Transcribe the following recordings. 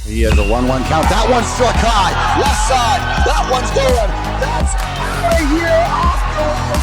He has a 1-1 count. That one's struck high. Left side. That one's going. That's out of here off the wall.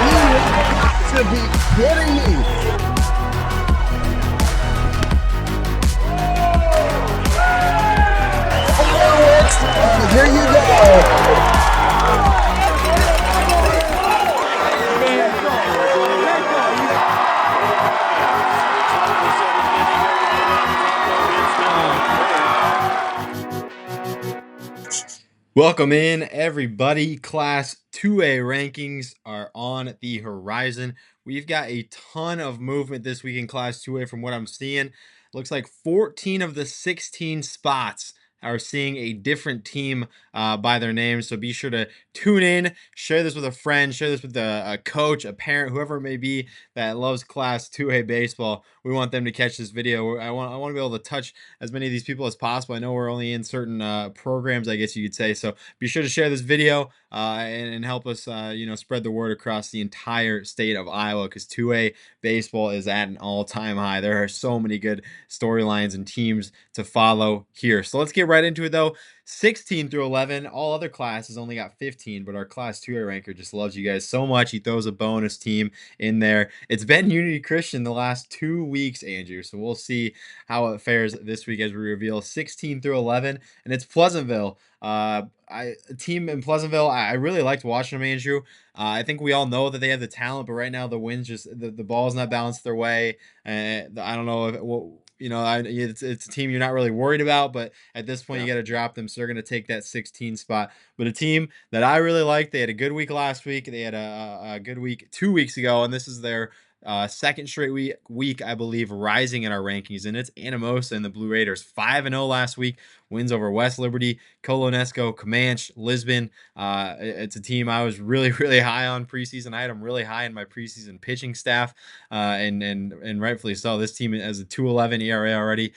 You have to be kidding me. Fireworks. Here you go. Welcome in, everybody. Class 2A rankings are on the horizon. We've got a ton of movement this week in Class 2A from what I'm seeing. Looks like 14 of the 16 spots are seeing a different team by their name. So be sure to tune in, share this with a friend, share this with a coach, a parent, whoever it may be that loves Class 2A baseball. We want them to catch this video. I want to be able to touch as many of these people as possible. I know we're only in certain programs, I guess you could say. So be sure to share this video and help us, spread the word across the entire state of Iowa, because 2A baseball is at an all-time high. There are so many good storylines and teams to follow here. So let's get right into it, though. 16 through 11. All other classes only got 15, but our Class 2A ranker just loves you guys so much. He throws a bonus team in there. It's been Unity Christian the last 2 weeks, Andrew. So we'll see how it fares this week as we reveal 16 through 11, and it's Pleasantville. A team in Pleasantville, I really liked watching them, Andrew. I think we all know that they have the talent, but right now the wind's just the ball's not balanced their way. I don't know if it's a team you're not really worried about, but at this point you got to drop them, so they're going to take that 16 spot. But a team that I really liked, they had a good week last week. They had a good week 2 weeks ago, and this is their second straight week, I believe, rising in our rankings, and it's Anamosa and the Blue Raiders. 5-0 last week, wins over West Liberty, Colonesco, Comanche, Lisbon. It's a team I was really, really high on preseason. I had them really high in my preseason pitching staff, and rightfully so. This team has a 2.11 ERA already.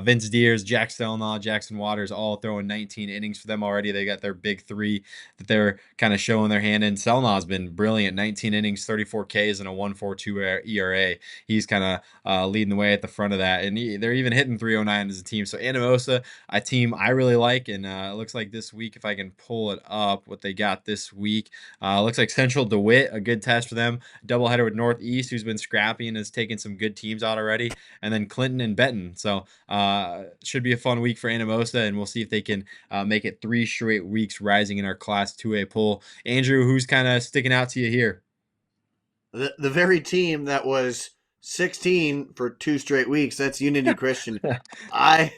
Vince Deers, Jack Stelnaw, Jackson Waters, all throwing 19 innings for them already. They got their big three that they're kind of showing their hand in. Stelnaw's been brilliant, 19 innings, 34 Ks, and a 1.42 ERA. He's kind of leading the way at the front of that, and they're even hitting 309 as a team. So Anamosa, a team I really like, and it looks like this week, if I can pull it up, what they got this week, looks like Central DeWitt, a good test for them. Doubleheader with Northeast, who's been scrappy and has taken some good teams out already, and then Clinton and Benton. So should be a fun week for Anamosa, and we'll see if they can make it 3 straight weeks rising in our Class 2A poll. Andrew, who's kind of sticking out to you here? The very team that was 16 for 2 straight weeks, that's Unity Christian. I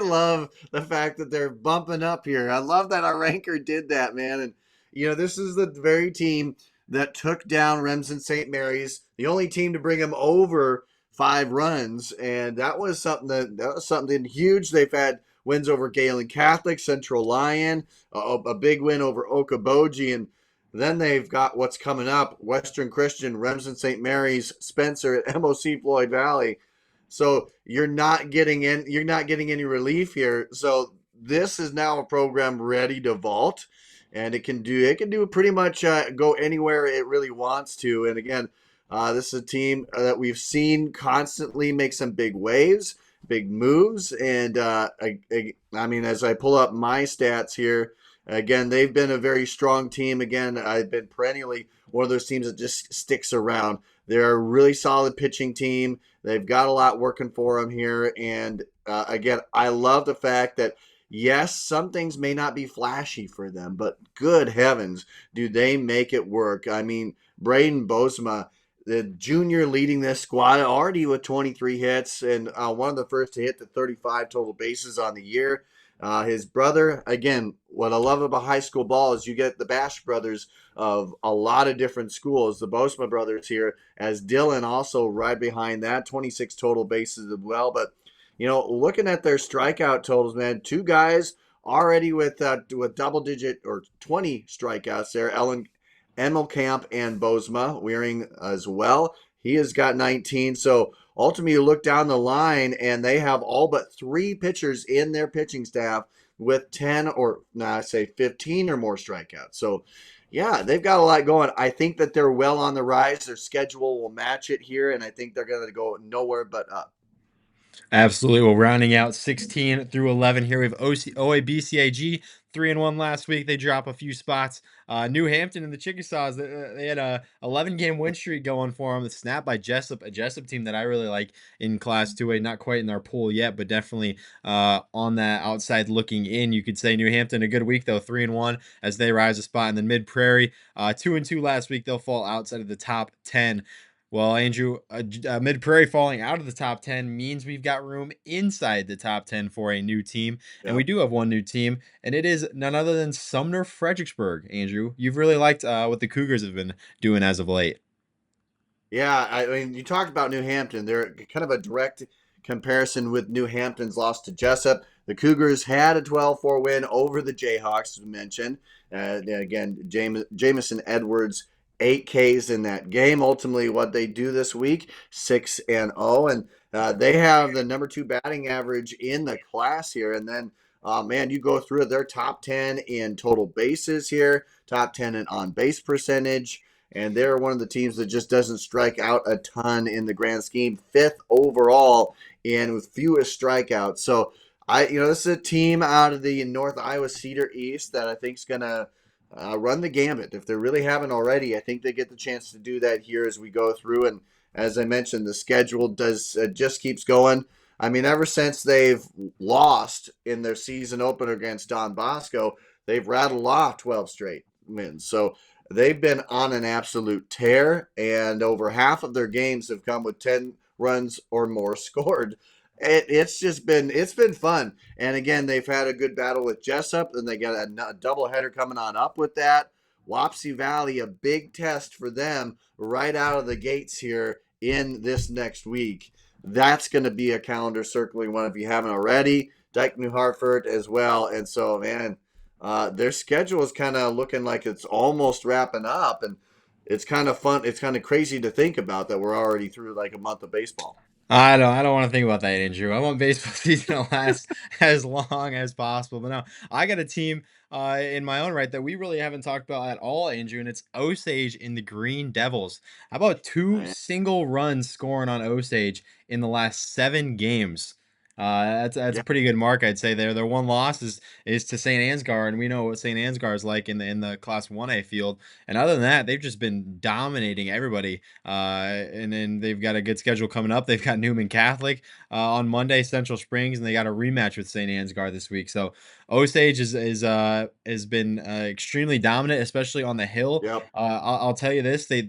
love the fact that they're bumping up here. I love that our ranker did that, man. And this is the very team that took down Remsen St. Mary's, the only team to bring them over 5 runs, and that was something huge. They've had wins over Galen Catholic, Central Lyon, a big win over Okoboji, and then they've got what's coming up: Western Christian, Remsen St. Mary's, Spencer at MOC Floyd Valley. So you're not getting any relief here. So this is now a program ready to vault, and it can do pretty much go anywhere it really wants to. And again, this is a team that we've seen constantly make some big waves, big moves, and I mean, as I pull up my stats here. Again, they've been a very strong team. Again, I've been perennially one of those teams that just sticks around. They're a really solid pitching team. They've got a lot working for them here. And again, I love the fact that, yes, some things may not be flashy for them, but good heavens, do they make it work. I mean, Braden Bosma, the junior leading this squad, already with 23 hits and one of the first to hit the 35 total bases on the year. His brother, again, what I love about high school ball is you get the Bash brothers of a lot of different schools. The Bosma brothers here, as Dylan also right behind that, 26 total bases as well. But, looking at their strikeout totals, man, 2 guys already with double-digit or 20 strikeouts there, Emmelkamp and Bosma, Wearing as well. He has got 19, so ultimately, you look down the line, and they have all but 3 pitchers in their pitching staff with 10 or, 15 or more strikeouts. So, yeah, they've got a lot going. I think that they're well on the rise. Their schedule will match it here, and I think they're going to go nowhere but up. Absolutely. Well, rounding out 16 through 11 here, we have OABCAG 3-1 last week. They drop a few spots. New Hampton and the Chickasaws, they had a 11-game win streak going for them. The snap by Jessup, a Jessup team that I really like in Class 2A. Not quite in our pool yet, but definitely on that outside looking in. You could say New Hampton a good week though, 3-1 as they rise a spot. And then Mid Prairie, 2-2 last week. They'll fall outside of the top 10. Well, Andrew, Mid Prairie falling out of the top 10 means we've got room inside the top 10 for a new team. And we Yep. do have one new team, and it is none other than Sumner Fredericksburg. Andrew, you've really liked what the Cougars have been doing as of late. Yeah, I mean, you talked about New Hampton. They're kind of a direct comparison with New Hampton's loss to Jessup. The Cougars had a 12-4 win over the Jayhawks, as we mentioned. Again, Jamison Edwards, 8 Ks in that game. Ultimately, what they do this week, 6-0. And they have the number 2 batting average in the class here. And then, man, you go through their top 10 in total bases here, top 10 in on-base percentage, and they're one of the teams that just doesn't strike out a ton in the grand scheme. 5th overall and with fewest strikeouts. So this is a team out of the North Iowa Cedar East that I think is gonna run the gambit. If they really haven't already, I think they get the chance to do that here as we go through. And as I mentioned, the schedule just keeps going. I mean, ever since they've lost in their season opener against Don Bosco, they've rattled off 12 straight wins. So they've been on an absolute tear, and over half of their games have come with 10 runs or more scored. It's been fun. And again, they've had a good battle with Jessup, and they got a doubleheader coming on up with that. Wapsie Valley, a big test for them right out of the gates here in this next week. That's going to be a calendar circling one if you haven't already. Dyke New Hartford as well. And so, man, their schedule is kind of looking like it's almost wrapping up, and it's kind of fun. It's kind of crazy to think about that we're already through like a month of baseball. I don't want to think about that, Andrew. I want baseball season to last as long as possible. But no, I got a team in my own right that we really haven't talked about at all, Andrew, and it's Osage in the Green Devils. How about two Right? single runs scoring on Osage in the last 7 games? That's Yeah. a pretty good mark, I'd say. Their one loss is to St. Ansgar, and we know what St. Ansgar is like in the Class 1A field. And other than that, they've just been dominating everybody. And then they've got a good schedule coming up. They've got Newman Catholic on Monday, Central Springs, and they got a rematch with St. Ansgar this week. So Osage has been extremely dominant, especially on the hill. Yep. I'll tell you this: they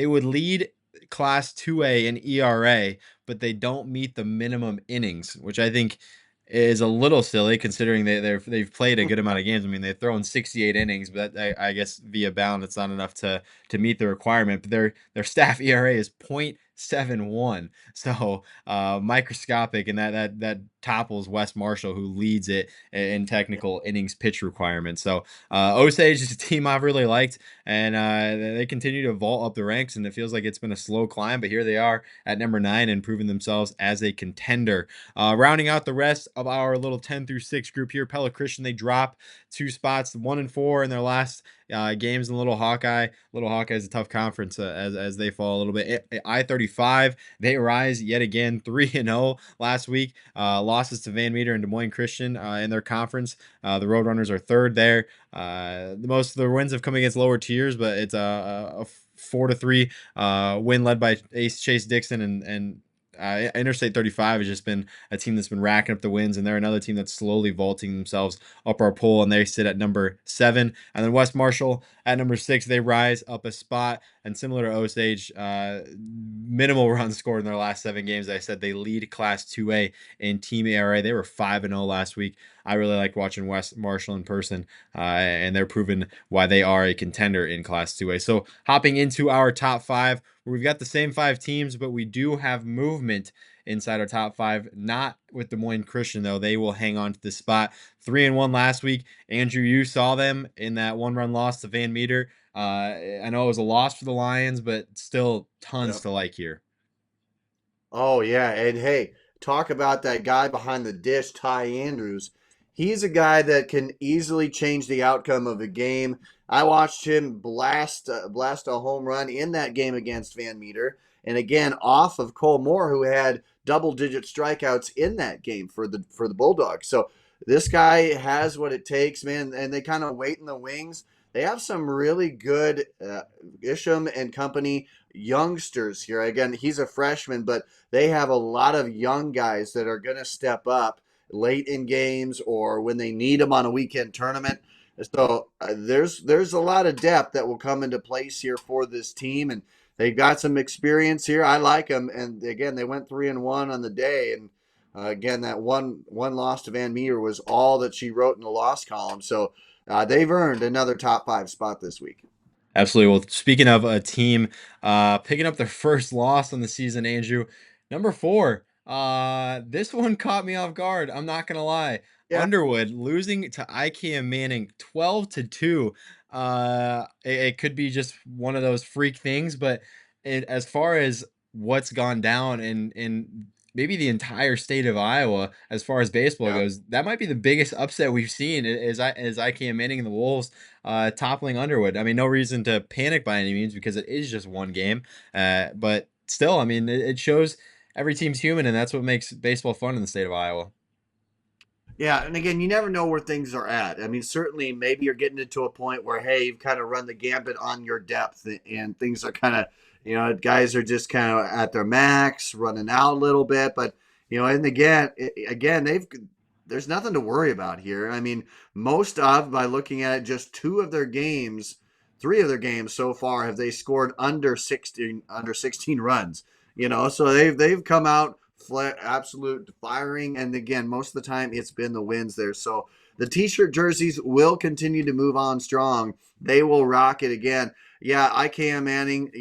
would lead Class 2A in ERA, but they don't meet the minimum innings, which I think is a little silly considering they've played a good amount of games. I mean, they've thrown 68 innings, but I guess via bound it's not enough to meet the requirement. But their staff ERA is .71, so microscopic, and that topples West Marshall, who leads it in technical innings pitch requirements. So Osage is a team I've really liked, and they continue to vault up the ranks, and it feels like it's been a slow climb, but here they are at number 9 and proving themselves as a contender. Rounding out the rest of our little 10 through 6 group here, Pella Christian, they drop 2 spots, 1 and 4 in their last games in Little Hawkeye. Little Hawkeye is a tough conference as they fall a little bit. I-35, they rise yet again, 3-0 last week. Losses to Van Meter and Des Moines Christian in their conference. The Roadrunners are 3rd there. Most of their wins have come against lower tiers, but it's a 4-3 win led by Ace Chase Dixon, and Interstate 35 has just been a team that's been racking up the wins, and they're another team that's slowly vaulting themselves up our poll, and they sit at number 7. And then West Marshall at number 6, they rise up a spot, and similar to Osage, minimal runs scored in their last 7 games. I said they lead Class 2A in team ERA. They were 5-0 last week. I really like watching West Marshall in person, and they're proving why they are a contender in Class 2A. So hopping into our top 5, where we've got the same 5 teams, but we do have movement inside our top 5. Not with Des Moines Christian, though. They will hang on to this spot. 3-1 last week. Andrew, you saw them in that 1-run loss to Van Meter. I know it was a loss for the Lions, but still tons Yep. to like here. Oh yeah, and hey, talk about that guy behind the dish, Ty Andrews. He's a guy that can easily change the outcome of a game. I watched him blast a home run in that game against Van Meter, and again off of Cole Moore, who had double-digit strikeouts in that game for the Bulldogs. So this guy has what it takes, man, and they kind of wait in the wings. They have some really good Isham and company youngsters here. Again, he's a freshman, but they have a lot of young guys that are going to step up late in games or when they need them on a weekend tournament. So there's a lot of depth that will come into place here for this team, and they've got some experience here. I like them, and again, they went 3-1 on the day, and again, that one loss to Van Meter was all that she wrote in the loss column. So they've earned another top 5 spot this week. Absolutely. Well, speaking of a team picking up their first loss on the season, Andrew, number 4. This one caught me off guard. I'm not gonna lie. Yeah. Underwood losing to IKM Manning 12-2. It could be just one of those freak things, but as far as what's gone down in maybe the entire state of Iowa as far as baseball Yeah. goes, that might be the biggest upset we've seen is IKM Manning and the Wolves toppling Underwood. I mean, no reason to panic by any means because it is just one game. But still, I mean, it shows every team's human, and that's what makes baseball fun in the state of Iowa. Yeah, and again, you never know where things are at. I mean, certainly, maybe you're getting it to a point where, hey, you've kind of run the gambit on your depth, and things are kind of, guys are just kind of at their max, running out a little bit. But and again, there's nothing to worry about here. I mean, by looking at it, just 3 of their games so far have they scored under 16 runs. So they've come out absolute firing, and again, most of the time it's been the wins there. So the t-shirt jerseys will continue to move on strong. They will rock it again. Yeah, IKM Manning,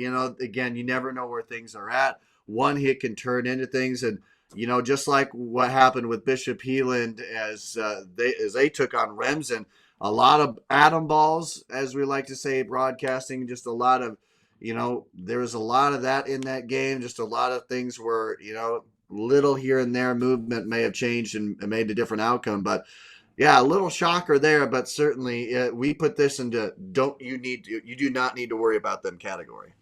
again, you never know where things are at. One hit can turn into things, and just like what happened with Bishop Heeland as they took on Remsen, a lot of atom balls, as we like to say, broadcasting, just a lot of there was a lot of that in that game, just a lot of things where little here and there movement may have changed and made a different outcome. But yeah, a little shocker there, but certainly we put this into you do not need to worry about them category.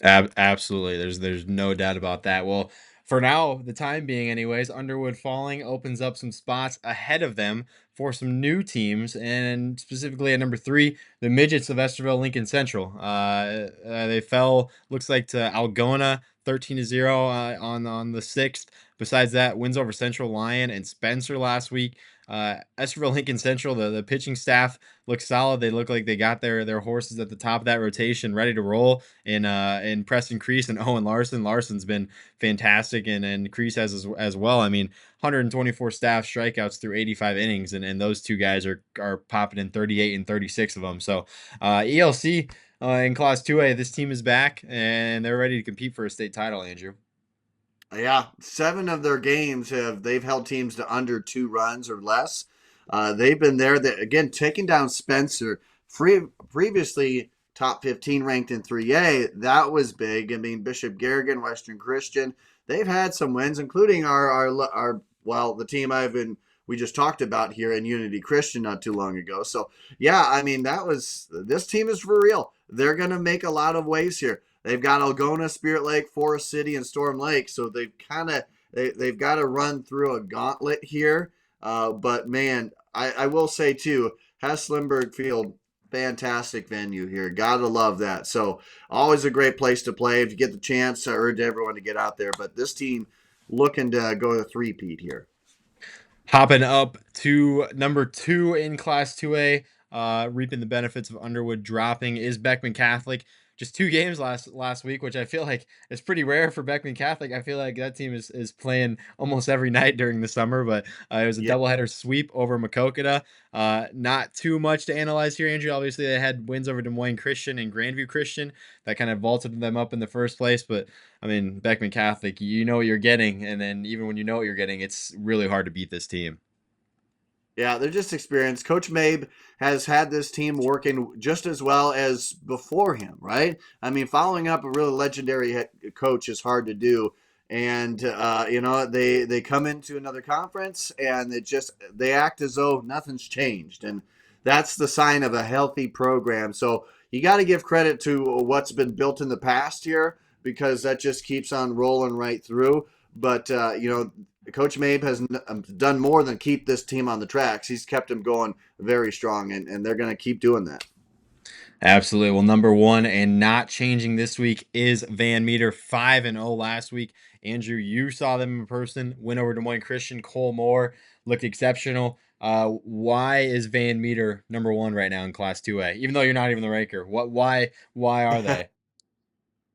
Absolutely. There's no doubt about that. Well, for now, the time being anyways, Underwood falling opens up some spots ahead of them for some new teams, and specifically at number 3, the Midgets of Esterville Lincoln Central. They fell, looks like, to Algona 13-0 on the 6th. Besides that, wins over Central Lyon and Spencer last week. Esterville Lincoln Central, the pitching staff looks solid. They look like they got their horses at the top of that rotation ready to roll in Preston Crease and Owen Larson. Larson's been fantastic, and Crease has as well. I mean, 124 staff strikeouts through 85 innings, and those two guys are popping in 38 and 36 of them. So ELC in Class 2A, this team is back, and they're ready to compete for a state title, Andrew. Yeah, 7 of their games they've held teams to under 2 runs or less. They've been there. Again, taking down Spencer, previously top 15 ranked in 3A. That was big. I mean, Bishop Garrigan, Western Christian, they've had some wins, including the team we just talked about here in Unity Christian not too long ago. So yeah, I mean, this team is for real. They're gonna make a lot of waves here. They've got Algona, Spirit Lake, Forest City, and Storm Lake, so they've got to run through a gauntlet here. But man, I will say too, Hess-Limburg Field, fantastic venue here. Gotta love that. So always a great place to play. If you get the chance, I urge everyone to get out there. But this team looking to go to 3-peat here. Hopping up to number 2 in Class 2A, reaping the benefits of Underwood dropping is Beckman Catholic. Just 2 games last week, which I feel like is pretty rare for Beckman Catholic. I feel like that team is playing almost every night during the summer, but it was a doubleheader sweep over Macokota. Not too much to analyze here, Andrew. Obviously, they had wins over Des Moines Christian and Grandview Christian that kind of vaulted them up in the first place. But I mean, Beckman Catholic, you know what you're getting, and then even when you know what you're getting, it's really hard to beat this team. Yeah, they're just experienced. Coach Mabe has had this team working just as well as before him, right? I mean, following up a really legendary head coach is hard to do. And, they come into another conference and they act as though nothing's changed. And that's the sign of a healthy program. So you got to give credit to what's been built in the past here because that just keeps on rolling right through. But Coach Mabe has done more than keep this team on the tracks. He's kept them going very strong, and they're going to keep doing that. Absolutely. Well, number one and not changing this week is Van Meter, 5-0 last week. Andrew, you saw them in person. Went over to Des Moines Christian. Cole Moore looked exceptional. Why is Van Meter number one right now in Class 2A? Even though you're not even the ranker, why are they?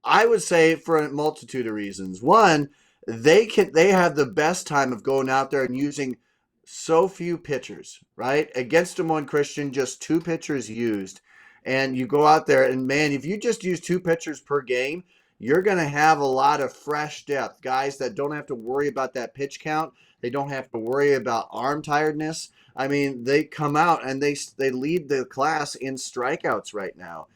I would say for a multitude of reasons. One, they have the best time of going out there and using so few pitchers, right? Against Des Moines Christian, just two pitchers used. And you go out there and man, if you just use two pitchers per game, you're going to have a lot of fresh depth, guys that don't have to worry about that pitch count. They don't have to worry about arm tiredness. I mean, they come out and they lead the class in strikeouts right now.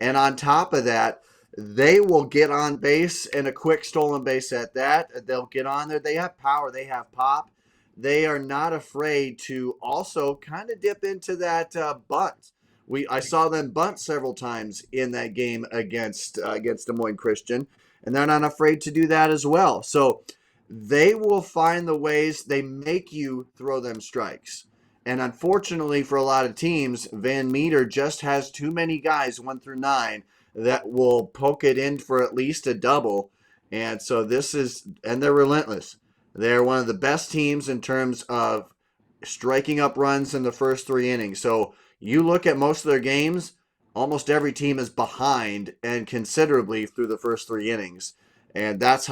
And on top of that, they will get on base and a quick stolen base at that. They'll get on there. They have power. They have pop. They are not afraid to also kind of dip into that bunt. I saw them bunt several times in that game against Des Moines Christian, and they're not afraid to do that as well. So they will find the ways. They make you throw them strikes. And unfortunately for a lot of teams, Van Meter just has too many guys, 1 through 9, that will poke it in for at least a double. And so and they're relentless. They're one of the best teams in terms of striking up runs in the first 3 innings. So you look at most of their games, almost every team is behind and considerably through the first 3 innings. And that's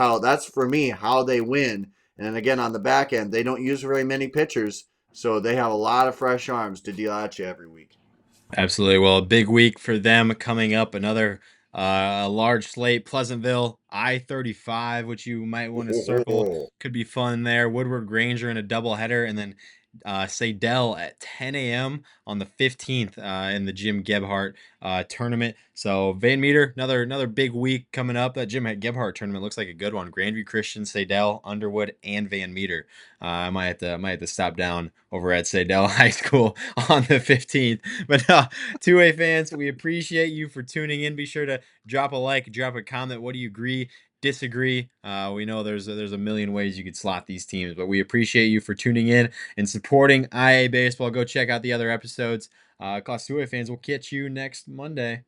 for me how they win. And again, on the back end, they don't use very many pitchers. So they have a lot of fresh arms to deal at you every week. Absolutely. Well, a big week for them coming up. Another large slate. Pleasantville, I-35, which you might want to circle. Could be fun there. Woodward Granger in a doubleheader, and then Sadell at 10 a.m. on the 15th in the Jim Gebhardt tournament. So Van Meter, another big week coming up. That Jim Gebhardt tournament looks like a good one. Grandview Christian, Sadell, Underwood, and Van Meter. I might have to stop down over at Sadell High School on the 15th. But 2A fans, we appreciate you for tuning in. Be sure to drop a like, drop a comment. What do you agree? Disagree? We know there's a million ways you could slot these teams, but we appreciate you for tuning in and supporting IA Baseball. Go check out the other episodes. Class 2A fans, we'll catch you next Monday.